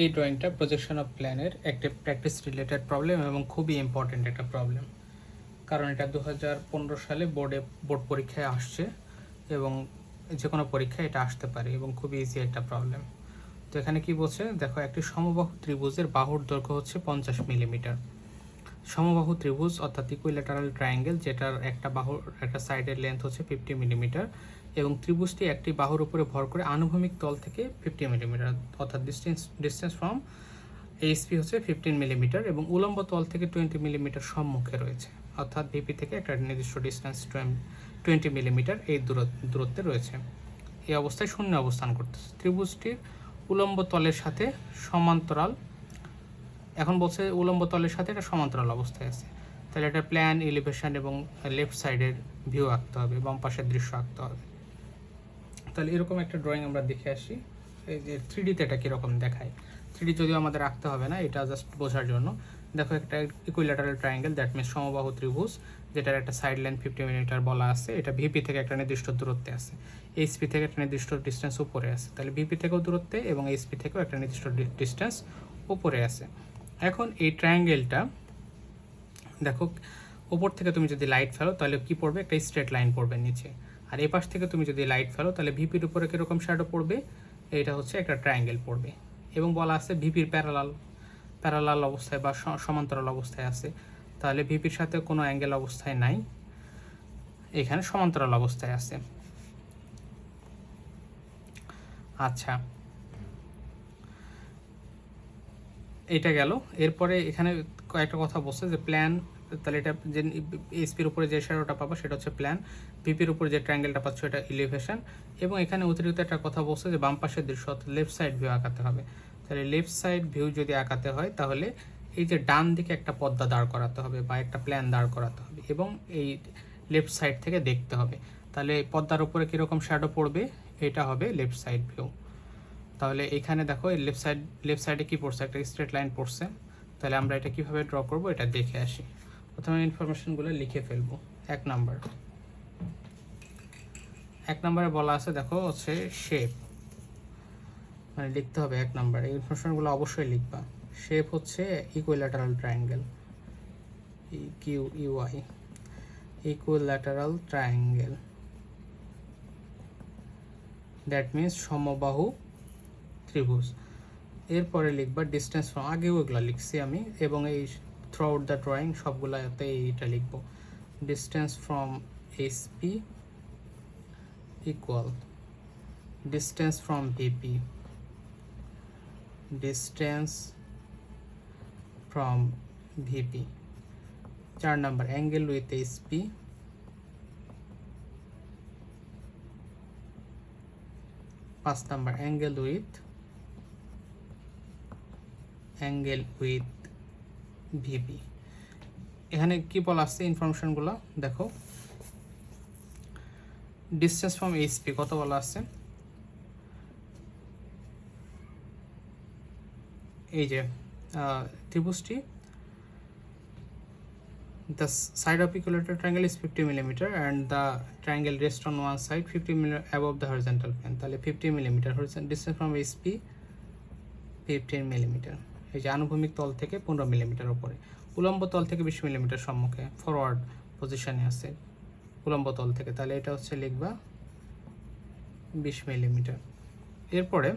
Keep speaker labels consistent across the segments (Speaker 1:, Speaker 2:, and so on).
Speaker 1: এই ড্রয়িংটা projection of প্ল্যানের একটা প্র্যাকটিস রিলেটেড প্রবলেম এবং খুবই ইম্পর্টেন্ট একটা প্রবলেম, কারণ এটা 2015 সালে বোর্ড পরীক্ষায় আসছে এবং যে কোনো পরীক্ষায় এটা আসতে পারে এবং খুবই ইজি একটা প্রবলেম। তো এখানে কি বলছে দেখো, একটি সমবাহু ত্রিভুজের বাহুর দৈর্ঘ্য হচ্ছে 50 মিলিমিটার। সমবাহু ত্রিভুজ অর্থাৎ ইকুইল্যাটারাল ট্রায়াঙ্গেল, যেটার একটা বাহুর একটা সাইডের লেন্থ হচ্ছে 50 মিলিমিটার এবং ত্রিভুজটি একটি বাহুর উপরে ভর করে আনুভূমিক তল থেকে 50 মিলিমিটার, অর্থাৎ ডিস্টেন্স ফ্রম এইচপি হচ্ছে 15 মিলিমিটার এবং উলম্ব তল থেকে 20 মিলিমিটার সম্মুখে রয়েছে, অর্থাৎ ভিপি থেকে একটা নির্দিষ্ট ডিস্টেন্স 20 মিলিমিটার এই দূরত্বে রয়েছে। এই অবস্থায় শূন্য অবস্থান করতেছে। ত্রিভুজটির উলম্ব তলের সাথে সমান্তরাল, এখন বলছে উলম্ব তলের সাথে এটা সমান্তরাল অবস্থায় আছে, তাহলে এটা প্ল্যান, এলিভেশন এবং লেফট সাইডের ভিউ আঁকতে হবে, বাম পাশের দৃশ্য আঁকতে হবে। তাহলে এরকম একটা ড্রয়িং আমরা দেখে আসি, এই যে 3Dতে এটা কীরকম দেখায়। 3D যদিও আমাদের আঁকতে হবে না, এটা জাস্ট বোঝার জন্য। দেখো, একটা ইকুইল্যাটারাল ট্রায়াঙ্গেল, দ্যাট মিনস সমবাহু ত্রিভুজ, যেটার একটা সাইড লাইন 50 মিলিমিটার বলা আছে। এটা ভিপি থেকে একটা নির্দিষ্ট দূরত্বে আছে, এইচপি থেকে একটা নির্দিষ্ট ডিস্টেন্স উপরে আছে, তাহলে ভিপি থেকেও দূরত্বে এবং এইচপি থেকেও একটা নির্দিষ্ট ডিস্টেন্স উপরে আছে। এখন এই ট্রায়াঙ্গেলটা দেখো, উপর থেকে তুমি যদি লাইট ফেলো তাহলে কি পড়বে, একটা স্ট্রেট লাইন পড়বে নিচে, আর এই পাশ থেকে তুমি যদি লাইট ফেলো তাহলে ভিপির উপরে কীরকম শ্যাডো পড়বে, এইটা হচ্ছে একটা ট্রায়াঙ্গেল পড়বে। এবং বলা আছে ভিপির প্যারালাল অবস্থায় বা সমান্তরাল অবস্থায় আছে, তাহলে ভিপির সাথে কোনো অ্যাঙ্গেল অবস্থায় নাই, এখানে সমান্তরাল অবস্থায় আছে। আচ্ছা, এটা গেল। এরপরে এখানে কয়েকটা কথা বলছে যে প্ল্যান, তাহলে এটা যে এসপির উপরে যে শ্যাডোটা পাবো সেটা হচ্ছে প্ল্যান, ভিপির উপরে যে ট্রায়াঙ্গেলটা পাচ্ছ এটা এলিভেশন, এবং এখানে অতিরিক্ত একটা কথা বলছে যে বাম পাশের দৃশ্য অর্থাৎ লেফট সাইড ভিউ আঁকাতে হবে। তাহলে লেফট সাইড ভিউ যদি আঁকাতে হয় তাহলে এই যে ডান দিকে একটা পর্দা দাঁড় করাতে হবে বা একটা প্ল্যান দাঁড় করাতে হবে এবং এই লেফট সাইড থেকে দেখতে হবে। তাহলে পর্দার উপরে কীরকম শ্যাডো পড়বে, এটা হবে লেফট সাইড ভিউ। তাহলে এখানে দেখো লেফট সাইডে কি পড়ছে, একটা স্ট্রেট লাইন পড়ছে। তাহলে আমরা এটা কিভাবে ড্র করব এটা দেখে আসি। প্রথমে ইনফরমেশনগুলো লিখে ফেলবো। এক নম্বরে বলা আছে দেখো হচ্ছে শেপ, মানে লিখতে হবে 1 নম্বরে, এই ইনফরমেশনগুলো অবশ্যই লিখবা। শেপ হচ্ছে ইকুইল্যাটারাল ট্রায়াঙ্গেল, ইউআই, ইকুইল্যাটারাল ট্রায়াঙ্গেল, দ্যাট মিনস সমবাহু ত্রিভুজ। এরপরে লিখবা ডিস্টেন্স ফ্রম, আগেও এগুলো লিখছি আমি, এবং এই থ্রু আউট দ্য ড্রয়িং সবগুলোতে এইটা লিখবো, distance from HP equal distance from VP, distance from VP. 4 number angle with HP, 5 number angle with VP. এখানে কি বলা আছে ইনফরমেশনগুলো দেখো, ডিস্টেন্স ফ্রম এইচপি কত বলা আছে, এই যে ত্রিভুজটি, the side of equilateral triangle is 50 millimeter and the triangle rests on one side 50 millimeter above the horizontal plane, তাহলে 50 millimeter horizontal distance from HP 15 millimeter, এই যে আনুভূমিক তল থেকে 15 মিলিমিটার উপরে, উলম্ব তল থেকে 20 মিলিমিটার সম্মুখে ফরওয়ার্ড পজিশনে আছে উলম্ব তল থেকে, তাহলে এটা হচ্ছে লিখবা 20 মিলিমিটার। এরপরে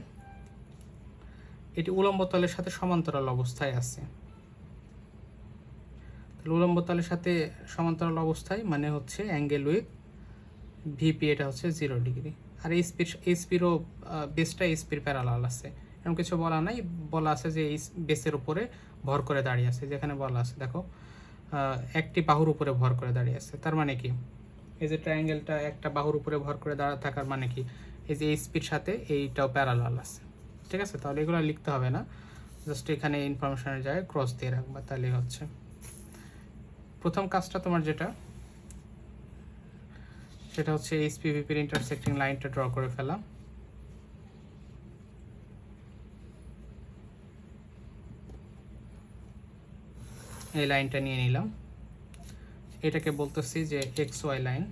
Speaker 1: এটি উলম্ব তলের সাথে সমান্তরাল অবস্থায় আছে, উলম্ব তলের সাথে সমান্তরাল অবস্থায় মানে হচ্ছে অ্যাঙ্গেল উইথ ভিপি, এটা হচ্ছে 0 ডিগ্রি। আর এইচপিরও বেসটা এইচপির প্যারালাল আছে, এরকম কিছু বলা নাই, বলা আছে যে এই বেসের উপরে ভর করে দাঁড়িয়ে আছে, যেখানে বলা আছে দেখো একটি বাহুর উপরে ভর করে দাঁড়িয়ে আছে, তার মানে কি এই যে ট্রায়াঙ্গেলটা একটা বাহুর উপরে ভর করে দাঁড়া থাকার মানে কি এই যে এইচপির সাথে এইটাও প্যারালাল আছে, ঠিক আছে। তাহলে এগুলো লিখতে হবে না, জাস্ট এখানে ইনফরমেশনের জায়গায় ক্রস দিয়ে রাখবা, তাহলে হচ্ছে প্রথম কাজটা তোমার যেটা, সেটা হচ্ছে এইচপিভিপির ইন্টারসেক্টিং লাইনটা ড্র করে ফেলা। এই লাইনটা নিয়ে নিলাম, এটাকে বলতেছি যে এক্স ওয়াই লাইন,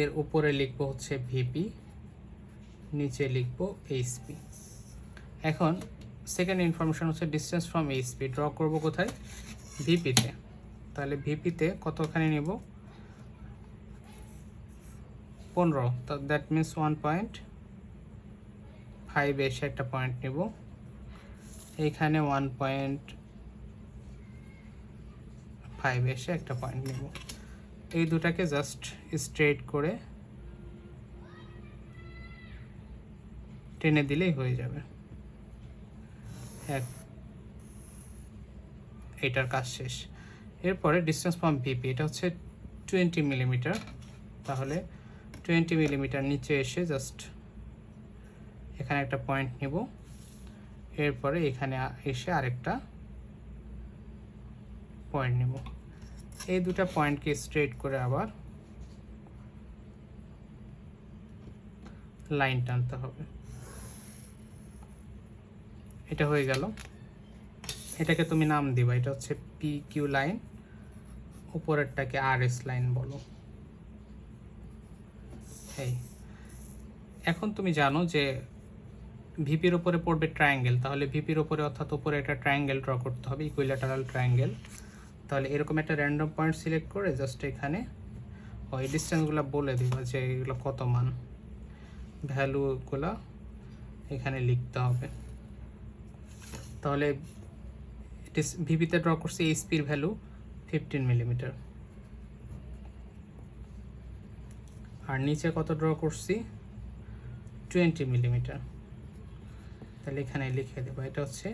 Speaker 1: এর উপরে লিখবো হচ্ছে ভিপি নিচে লিখব এইচপি। এখন সেকেন্ড ইনফরমেশন হচ্ছে ডিস্টেন্স ফ্রম এইচপি ড্র করব কোথায়, ভিপিতে। তাহলে ভিপিতে কতখানি নিব, 15, দ্যাট মিনস 1.5 এসে একটা পয়েন্ট নিব, এইখানে 1.5 এসে একটা পয়েন্ট নিব। এই দুটাকে জাস্ট স্ট্রেট করে টেনে দিলেই হয়ে যাবে, এটার কাজ শেষ। এরপরে ডিস্টেন্স ফ্রম ভিপি, এটা হচ্ছে 20 মিলিমিটার। তাহলে 20 মিলিমিটার নিচে এসে জাস্ট এখানে একটা পয়েন্ট নিব, এরপরে এখানে এসে আরেকটা পয়েন্ট নিব। এই দুটা পয়েন্টকে স্ট্রেট করে আবার লাইন টানতে হবে। এটা হয়ে গেল। এটাকে তুমি নাম দিবা, এটা হচ্ছে পি কিউ লাইন, উপরেরটাকে আর এস লাইন বলো। এই এখন তুমি জানো যে ভিপির উপরে পড়বে ট্রায়াঙ্গেল, তাহলে ভিপির উপরে অর্থাৎ উপরে একটা ট্রায়াঙ্গেল ড্র করতে হবে, ইকুইল্যাটারাল ট্রায়াঙ্গেল। তাহলে এরকম একটা র্যান্ডম পয়েন্ট সিলেক্ট করে জাস্ট এখানে ওই ডিস্টেন্সগুলো বলে দিবা যে এগুলো কত মান, ভ্যালুগুলো এখানে লিখতে হবে। তাহলে ভিপিতে ড্র করছি এইচপির ভ্যালু 15 মিলিমিটার, আর নিচে কত ড্র করছি 20 মিলিমিটার। তাহলে এখানে লিখে দেবো এটা হচ্ছে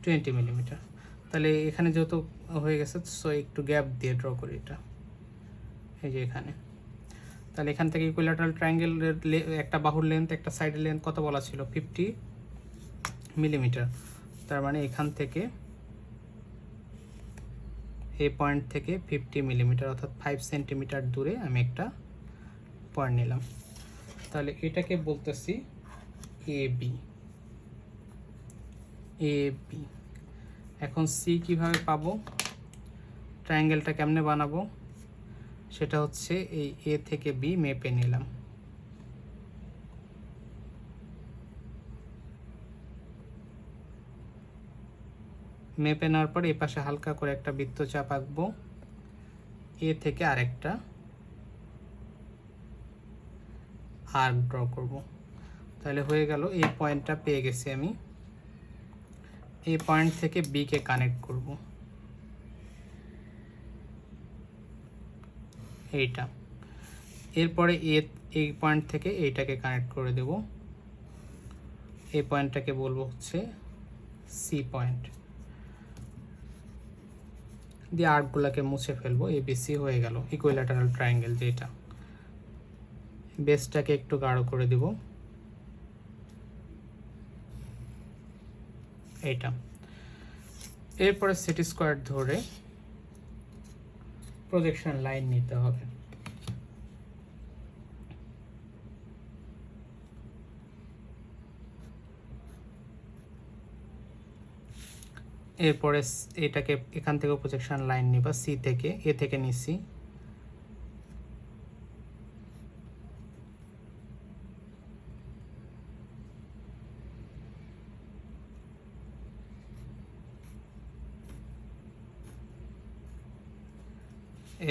Speaker 1: 20 মিলিমিটার। তাহলে এখানে যেহেতু হয়ে গেছে, সো একটু গ্যাপ দিয়ে ড্র করি এটা, এই যে এখানে। তাহলে এখান থেকে ইকুইল্যাটারাল ট্রায়াঙ্গেলের একটা বাহুর লেন্থ একটা সাইডের লেন্থ কত বলা ছিল, 50 মিলিমিটার। তার মানে এখান থেকে এই পয়েন্ট থেকে 50 মিলিমিটার অর্থাৎ 5 সেন্টিমিটার দূরে আমি একটা পয়েন্ট নিলাম। তাহলে এটাকে বলতেছি এ বি। এখন সি কিভাবে পাবো, ট্রায়াঙ্গেলটা কেমনে বানাবো, সেটা হচ্ছে এই এ থেকে বি মেপে নিলাম। মেপে নেওয়ার পর এই পাশে হালকা করে একটা বৃত্তচাপ আঁকবো, এ থেকে আরেকটা আর্ক ড্র করব। তাহলে হয়ে গেল, এই পয়েন্টটা পেয়ে গেছি আমি। এই পয়েন্ট থেকে বি কে কানেক্ট করব, এইটা। এরপরে এই পয়েন্ট থেকে এইটাকে কানেক্ট করে দেব, এই পয়েন্টটাকে বলবো হচ্ছে সি পয়েন্ট। দিয়ে আর্কগুলোকে মুছে ফেলবো, এবিসি হয়ে গেল ইকুইল্যাটারাল ট্রায়াঙ্গেল। যেটা বেসটাকে একটু গাঢ় করে দিব, এইটা। এরপরে সেটি স্কোয়ার ধরে প্রজেকশন লাইন নিতে হবে। এরপরে এটাকে এখান থেকে প্রজেকশন লাইন নিবা, সি থেকে এ থেকে নিছি,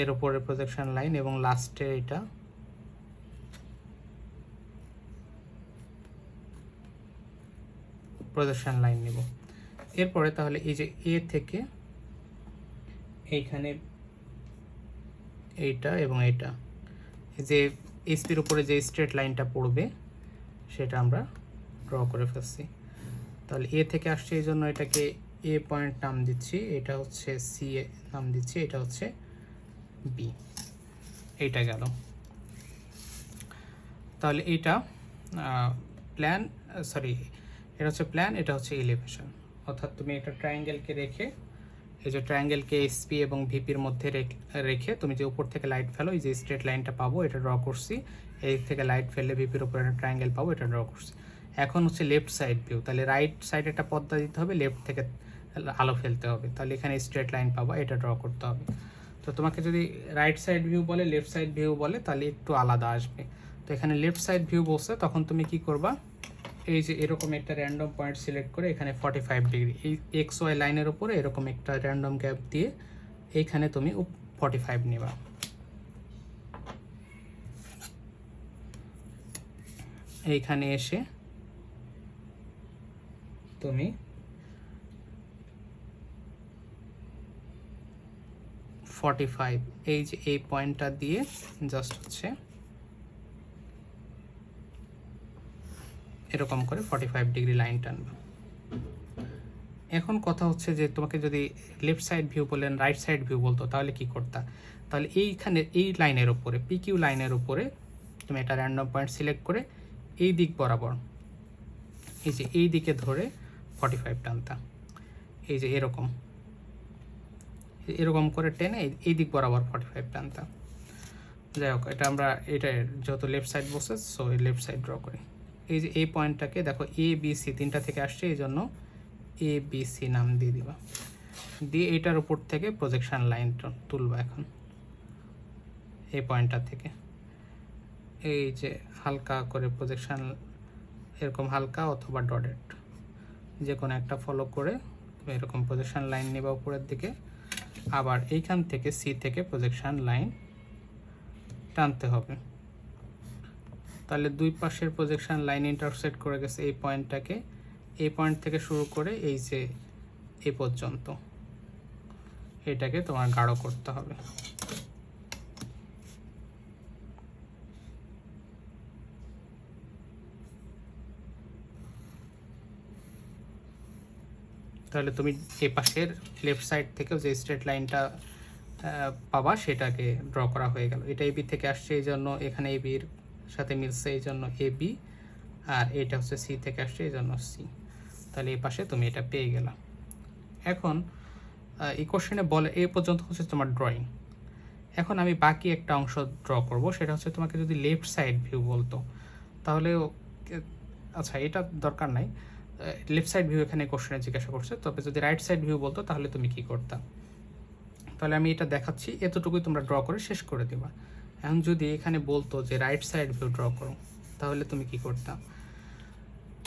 Speaker 1: এর উপরে প্রজেকশন লাইন এবং লাস্টে এটা প্রজেকশন লাইন নিব। এরপরে তাহলে এই যে এ থেকে এইখানে এইটা এবং এইটা, যে এইচপির উপরে যে স্ট্রেট লাইনটা পড়বে সেটা আমরা ড্র করে ফেলছি। তাহলে এ থেকে আসছে, এই জন্য এটাকে এ পয়েন্ট নাম দিচ্ছি, এটা হচ্ছে সি নাম দিচ্ছি, এটা হচ্ছে বি। এইটা গেল। তাহলে এইটা প্ল্যান, সরি, এটা হচ্ছে প্ল্যান, এটা হচ্ছে এলিভেশন। অর্থাৎ তুমি একটা ট্রায়াঙ্গেলকে রেখে, এই যে ট্রায়াঙ্গেলকে এসপি এবং ভিপির মধ্যে রেখে তুমি যে উপর থেকে লাইট ফেলো, এই যে স্ট্রেট লাইনটা পাবো এটা ড্র করছি, এই থেকে লাইট ফেললে ভিপির উপরে একটা ট্রায়াঙ্গেল পাবো, এটা ড্র করছি। এখন হচ্ছে লেফট সাইড ভিউ, তাহলে রাইট সাইডে একটা পর্দা দিতে হবে, লেফট থেকে আলো ফেলতে হবে, তাহলে এখানে স্ট্রেট লাইন পাবো, এটা ড্র করতে হবে। তো তোমাকে যদি রাইট সাইড ভিউ বলে লেফট সাইড ভিউ বলে তাহলে একটু আলাদা আসবে। তো এখানে লেফট সাইড ভিউ বলছে, তখন তুমি কি করবা, এই যে এরকম একটা র্যান্ডম পয়েন্ট সিলেক্ট করে এখানে 45 ডিগ্রি এই এক্স ওয়াই লাইনের উপরে এরকম একটা র্যান্ডম গ্যাপ দিয়ে এইখানে তুমি 45 নিবা। এইখানে এসে তুমি 45 এই যে এই পয়েন্টটা দিয়ে জাস্ট হচ্ছে এরকম করে 45 ডিগ্রি লাইন টানবে। এখন কথা হচ্ছে যে তোমাকে যদি লেফট সাইড ভিউ বলেন, রাইট সাইড ভিউ বলতো, তাহলে কি করতা? তাহলে এইখানে এই লাইনের উপরে পিকিউ লাইনের উপরে তুমি একটা র্যান্ডম পয়েন্ট সিলেক্ট করে এই দিক বরাবর এই যে এই দিকে ধরে 45 টানতা, এই যে এরকম এরকম করে টেনে এই দিক বরাবর 45 টানতা। যাই হোক, এটা আমরা এটা যেহেতু লেফট সাইড বসে, সো এই লেফট সাইড ড্র করি। এই যে এই পয়েন্টটাকে দেখো এ বি সি তিনটা থেকে আসছে, এই জন্য এ বি সি নাম দিয়ে দিবা, দিয়ে এটার উপর থেকে প্রজেকশন লাইন তুলবা। এখন এই পয়েন্টটা থেকে এই যে হালকা করে প্রজেকশন, এরকম হালকা অথবা ডটেড যে কোনো একটা ফলো করে এরকম প্রজেকশন লাইন নেবা উপরের দিকে। আবার এইখান থেকে সি থেকে প্রজেকশন লাইন টানতে হবে। তাহলে দুই পাশের প্রজেকশন লাইন ইন্টারসেক্ট করে গেছে এই পয়েন্টটাকে, এই পয়েন্ট থেকে শুরু করে এই যে এ পর্যন্ত এটাকে তোমার গাঢ় করতে হবে। তাহলে তুমি এই পাশের লেফট সাইড থেকেও যে স্ট্রেট লাইনটা পাবা সেটাকে ড্র করা হয়ে গেল। এটা এবি থেকে আসছে এই জন্য এখানে এবির সাথে মিলছে এই জন্য এবি, আর এটা হচ্ছে সি থেকে আসছে এই জন্য সি। তাহলে এই পাশে তুমি এটা পেয়ে গেলা। এখন এই কোশ্চেনে বলে এই পর্যন্ত হচ্ছে তোমার ড্রয়িং। এখন আমি বাকি একটা অংশ ড্র করব, সেটা হচ্ছে তোমাকে যদি লেফট সাইড ভিউ বলতো তাহলে আচ্ছা এটা দরকার নাই, লেফট সাইড ভিউ এখানে কোশ্চেনে জিজ্ঞাসা করছে। তবে যদি রাইট সাইড ভিউ বলতো তাহলে তুমি কি করতা? তাহলে আমি এটা দেখাচ্ছি, এতটুকুই তোমরা ড্র করে শেষ করে দেবা। এখন যদি এখানে বলতো যে রাইট সাইড ভিউ ড্র করো, তাহলে তুমি কি করতা?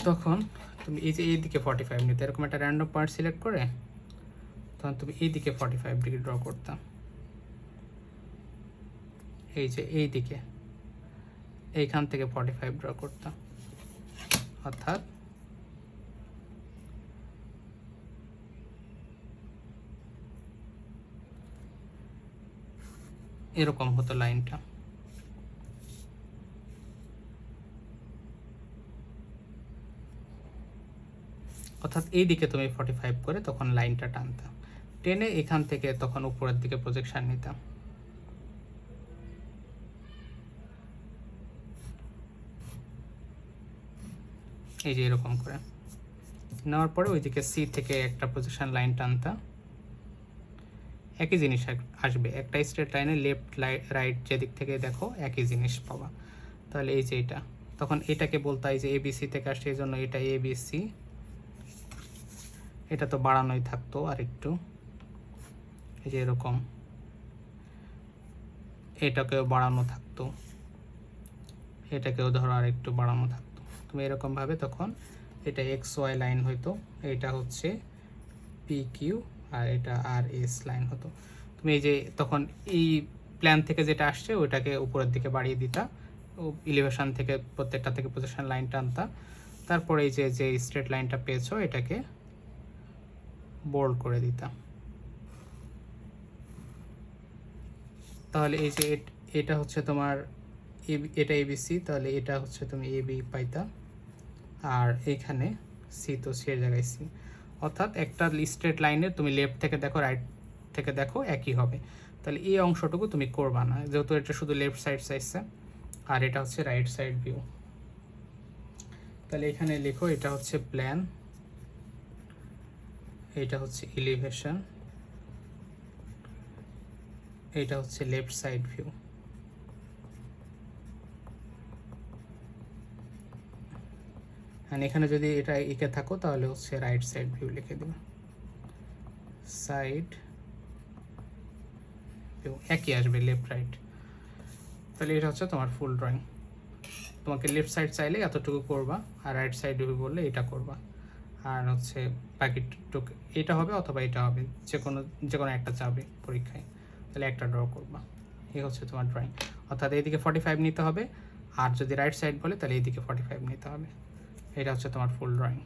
Speaker 1: তখন তুমি এই যে এইদিকে 45 নিতে, এরকম একটা র্যান্ডম পয়েন্ট সিলেক্ট করে তখন তুমি এইদিকে 45 ডিগ্রি ড্র করতাম। এই যে এই দিকে এইখান থেকে 45 ড্র করতাম, অর্থাৎ এরকম হতো লাইনটা। অর্থাৎ এই দিকে তুমি 45 করে তখন লাইনটা টানতাম, টেনে এখান থেকে তখন উপরের দিকে প্রজেকশন নিতাম। এই যে এরকম করে নেওয়ার পরে ওইদিকে সি থেকে একটা প্রজেকশন লাইন টানতাম, একই জিনিস আসবে, একটা স্ট্রেট লাইনে লেফট রাইট যেদিক থেকে দেখো একই জিনিস পাবা। তাহলে এই যে এটা, তখন এটাকে বলতে এই যে এবিসি থেকে আসছে এই জন্য এটা এবিসি, এটা তো বাড়ানোই থাকতো আর একটু, এই যে এরকম এটাকেও বাড়ানো থাকতো, এটাকেও ধরো আর একটু বাড়ানো থাকতো। তুমি এরকমভাবে তখন এটা এক্স ওয়াই লাইন হইতো, এটা হচ্ছে পি কিউ আর এটা আর এস লাইন হতো। তুমি এই যে তখন এই প্ল্যান থেকে যেটা আসছে ওইটাকে উপরের দিকে বাড়িয়ে দিতা, ইলিভেশন থেকে প্রত্যেকটা থেকে পজিশন লাইন টানতা, তারপরে এই যে যে স্ট্রেট লাইনটা পেয়েছো এটাকে বোল্ড করে দিতাম। তাহলে এই যে এটা হচ্ছে তোমার এটা এবিসি, তাহলে এটা হচ্ছে তুমি এবি পাইতা, আর এখানে সি তো সি এর জায়গায় সি। অর্থাৎ একটা স্ট্রেট লাইনে তুমি লেফট থেকে দেখো রাইট থেকে দেখো একই হবে। তাহলে এই অংশটুকু তুমি করবা না, যেহেতু এটা শুধু লেফট সাইড চাইছে আর এটা হচ্ছে রাইট সাইড ভিউ। তাহলে এখানে লেখো এটা হচ্ছে প্ল্যান, এটা হচ্ছে এলিভেশন, এটা হচ্ছে লেফট সাইড ভিউ। আর এখানে যদি এটা এঁকে থাকো তাহলে হচ্ছে রাইট সাইড ভিউ লিখে দেবে, সাইড ভিউ একই আসবে লেফট রাইট। তাহলে এটা হচ্ছে তোমার ফুল ড্রয়িং। তোমাকে লেফট সাইড চাইলে এতটুকু করবা, আর রাইট সাইড বললে এটা করবা, আর হচ্ছে বাকিটুকু এটা হবে অথবা এটা হবে, যে কোনো একটা চাবে পরীক্ষায়, তাহলে একটা ড্র করবা। এই হচ্ছে তোমার ড্রয়িং, অর্থাৎ এইদিকে 45 নিতে হবে, আর যদি রাইট সাইড বলে তাহলে এইদিকে 45 নিতে হবে। এটা হচ্ছে তোমার ফুল ড্রয়িং।